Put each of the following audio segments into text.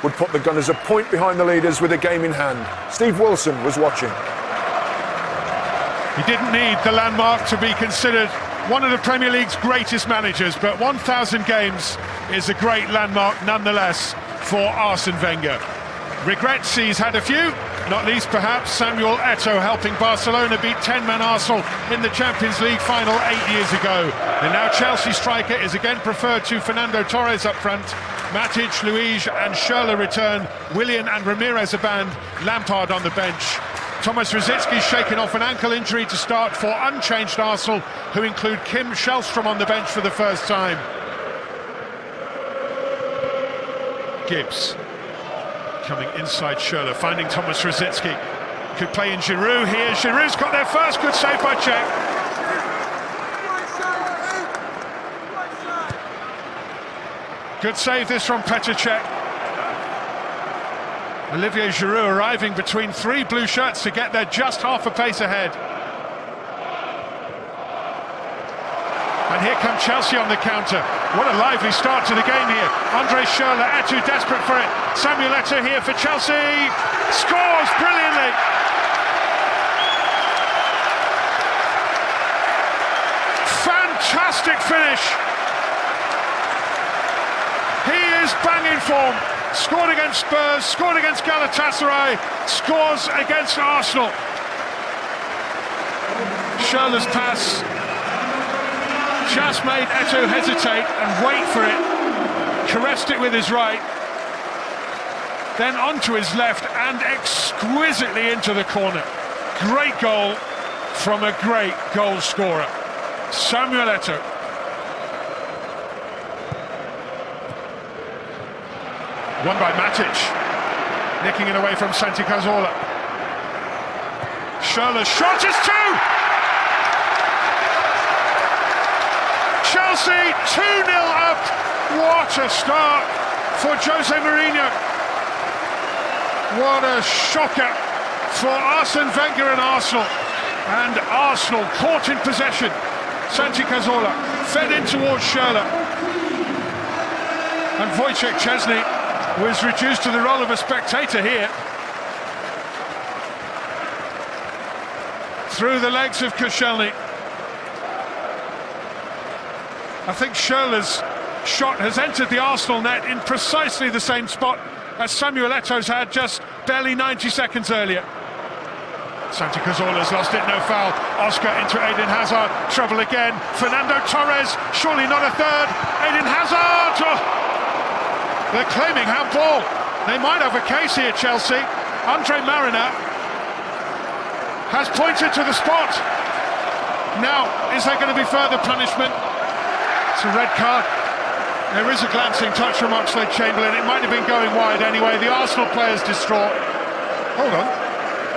would put the Gunners a point behind the leaders with a game in hand. Steve Wilson was watching. He didn't need the landmark to be considered one of the Premier League's greatest managers, but 1,000 games is a great landmark nonetheless for Arsene Wenger. Regrets he's had a few, not least perhaps Samuel Eto'o helping Barcelona beat 10-man Arsenal in the Champions League final 8 years ago. The now Chelsea striker is again preferred to Fernando Torres up front. Matic, Luiz and Schürrle return. Willian and Ramirez are banned. Lampard on the bench. Thomas Rosicky shaking off an ankle injury to start for unchanged Arsenal, who include Kim Källström on the bench for the first time. Gibbs coming inside Schürrle, finding Thomas Rosicky. Could play in Giroud here. Giroud's got their first good save by Cech. Good save this from Petr Cech. Olivier Giroud arriving between three blue shirts to get there just half a pace ahead. And here come Chelsea on the counter. What a lively start to the game here. André Schürrle, Eto'o desperate for it. Samuel Eto'o here for Chelsea. Scores brilliantly. Fantastic finish. He is banging form. Scored against Spurs, scored against Galatasaray, scores against Arsenal. Schürrle's pass just made Eto'o hesitate and wait for it. Caressed it with his right. Then onto his left and exquisitely into the corner. Great goal from a great goal scorer. Samuel Eto'o. Won by Matic, nicking it away from Santi Cazorla. Schürrle's shot is two! Chelsea 2-0 up. What a start for Jose Mourinho. What a shocker for Arsene Wenger and Arsenal. And Arsenal caught in possession. Santi Cazorla fed in towards Schürrle. And Wojciech Szczesny was reduced to the role of a spectator here. Through the legs of Koscielny. I think Schürrle's shot has entered the Arsenal net in precisely the same spot as Samuel Eto'o's had just barely 90 seconds earlier. Santi Cazorla's lost it, no foul. Oscar into Eden Hazard, trouble again. Fernando Torres, surely not a third. Eden Hazard! Oh. They're claiming handball. They might have a case here, Chelsea. Andre Marriner has pointed to the spot. Now, is there going to be further punishment? It's a red card. There is a glancing touch from Oxlade-Chamberlain. It might have been going wide anyway. The Arsenal player's distraught. Hold on.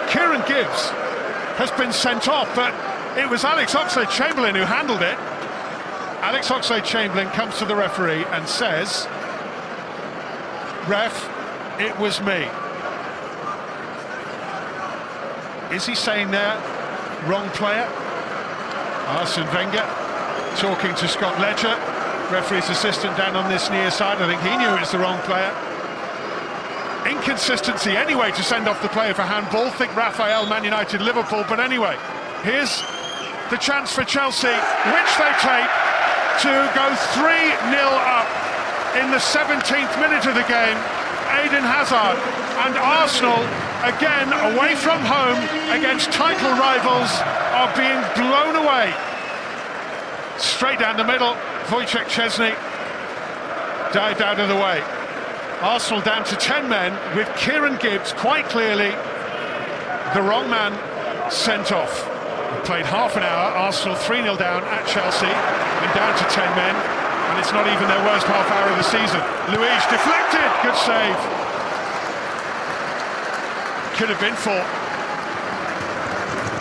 Kieran Gibbs has been sent off, but it was Alex Oxlade-Chamberlain who handled it. Alex Oxlade-Chamberlain comes to the referee and says, "Ref, it was me." Is he saying there, wrong player? Arsene Wenger talking to Scott Ledger, referee's assistant down on this near side. I think he knew it was the wrong player. Inconsistency anyway to send off the player for handball. Think Raphael, Man United, Liverpool. But anyway, here's the chance for Chelsea, which they take to go 3-0 up. In the 17th minute of the game, Eden Hazard, and Arsenal, again away from home against title rivals, are being blown away. Straight down the middle, Wojciech Szczesny dived out of the way. Arsenal down to 10 men with Kieran Gibbs quite clearly the wrong man sent off. We played half an hour, Arsenal 3-0 down at Chelsea and down to 10 men. And it's not even their worst half hour of the season. Luiz deflected, good save. Could have been 4.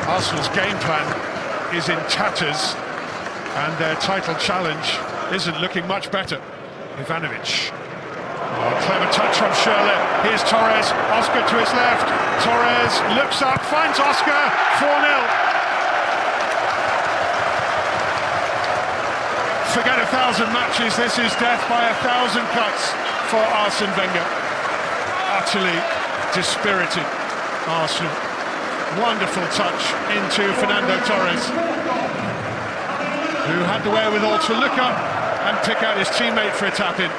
Arsenal's game plan is in tatters, and their title challenge isn't looking much better. Ivanovic. Oh, clever touch from Schürrle. Here's Torres, Oscar to his left. Torres looks up, finds Oscar, 4-0. Forget 1,000 matches, this is death by 1,000 cuts for Arsene Wenger. utterly dispirited Arsenal. Wonderful touch into Fernando Torres, who had the wherewithal to look up and pick out his teammate for a tap-in.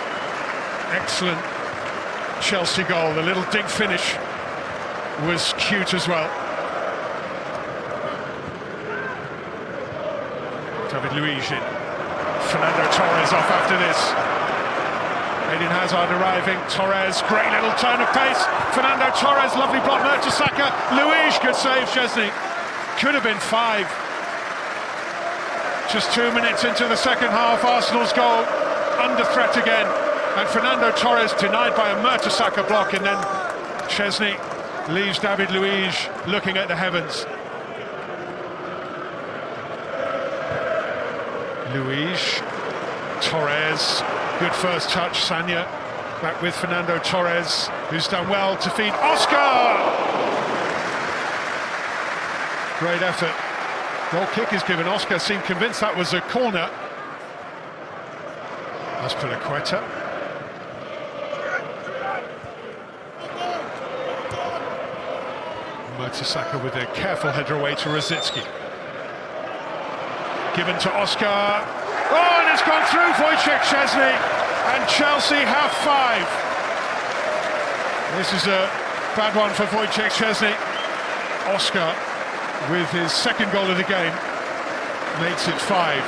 Excellent Chelsea goal. The little dig finish was cute as well. David Luiz in. Fernando Torres off after this. Eden Hazard arriving. Torres, great little turn of pace. Fernando Torres, lovely block. Mertesacker. Luiz, good save. Szczesny. Could have been 5. Just 2 minutes into the second half, Arsenal's goal under threat again, and Fernando Torres denied by a Mertesacker block, and then Szczesny leaves David Luiz looking at the heavens. Luiz, Torres, good first touch. Sagna back with Fernando Torres, who's done well to feed Oscar. Great effort. Goal kick is given. Oscar seemed convinced that was a corner. Azpilicueta. Mertesacker with a careful header away to Rosicky. Given to Oscar. Oh, and it's gone through Wojciech Szczesny, and Chelsea have 5. This is a bad one for Wojciech Szczesny. Oscar, with his second goal of the game, makes it 5.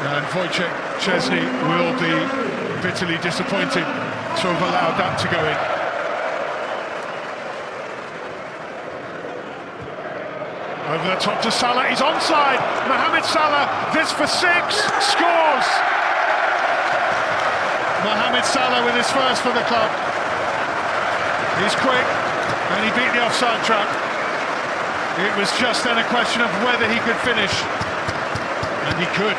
And Wojciech Szczesny will be bitterly disappointed to have allowed that to go in. Over the top to Salah, he's onside. Mohamed Salah, this for 6, scores! Mohamed Salah with his first for the club. He's quick, and he beat the offside trap. It was just then a question of whether he could finish, and he could.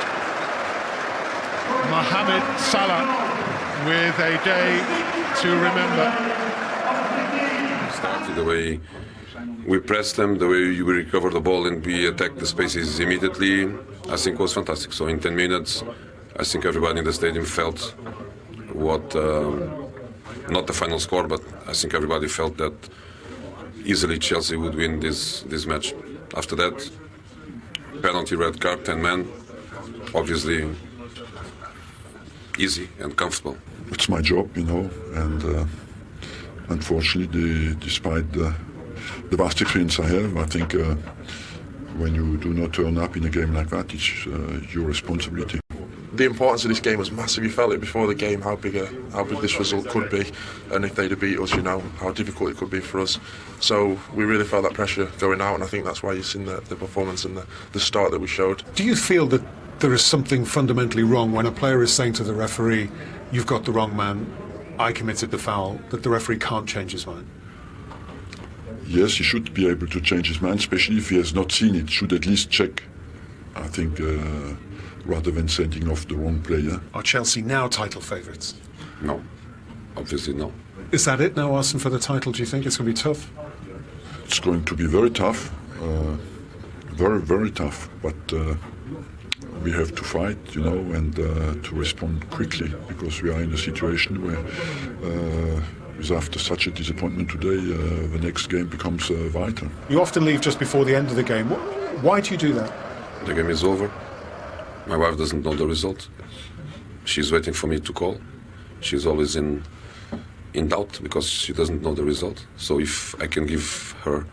Mohamed Salah with a day to remember. Started the way we pressed them, the way we recovered the ball and we attacked the spaces immediately, I think it was fantastic. So in 10 minutes, I think everybody in the stadium felt what, not the final score, but I think everybody felt that easily Chelsea would win this match. After that, penalty, red card, 10 men, obviously easy and comfortable. It's my job, you know, and unfortunately, despite the vast experience I have, I think when you do not turn up in a game like that, it's your responsibility. The importance of this game was massive. You felt it before the game, how big this result could be, and if they'd have beat us, you know, how difficult it could be for us. So we really felt that pressure going out, and I think that's why you've seen the performance and the start that we showed. Do you feel that there is something fundamentally wrong when a player is saying to the referee, "You've got the wrong man, I committed the foul," that the referee can't change his mind? Yes, he should be able to change his mind, especially if he has not seen it. Should at least check, I think, rather than sending off the wrong player. Are Chelsea now title favourites? No, obviously no. Is that it now, Arsene, for the title? Do you think it's going to be tough? It's going to be very tough, very, very tough, but we have to fight, you know, and to respond quickly, because we are in a situation where after such a disappointment today, the next game becomes vital. You often leave just before the end of the game. Why do you do that? The game is over. My wife doesn't know the result. She's waiting for me to call. She's always in doubt because she doesn't know the result. So if I can give her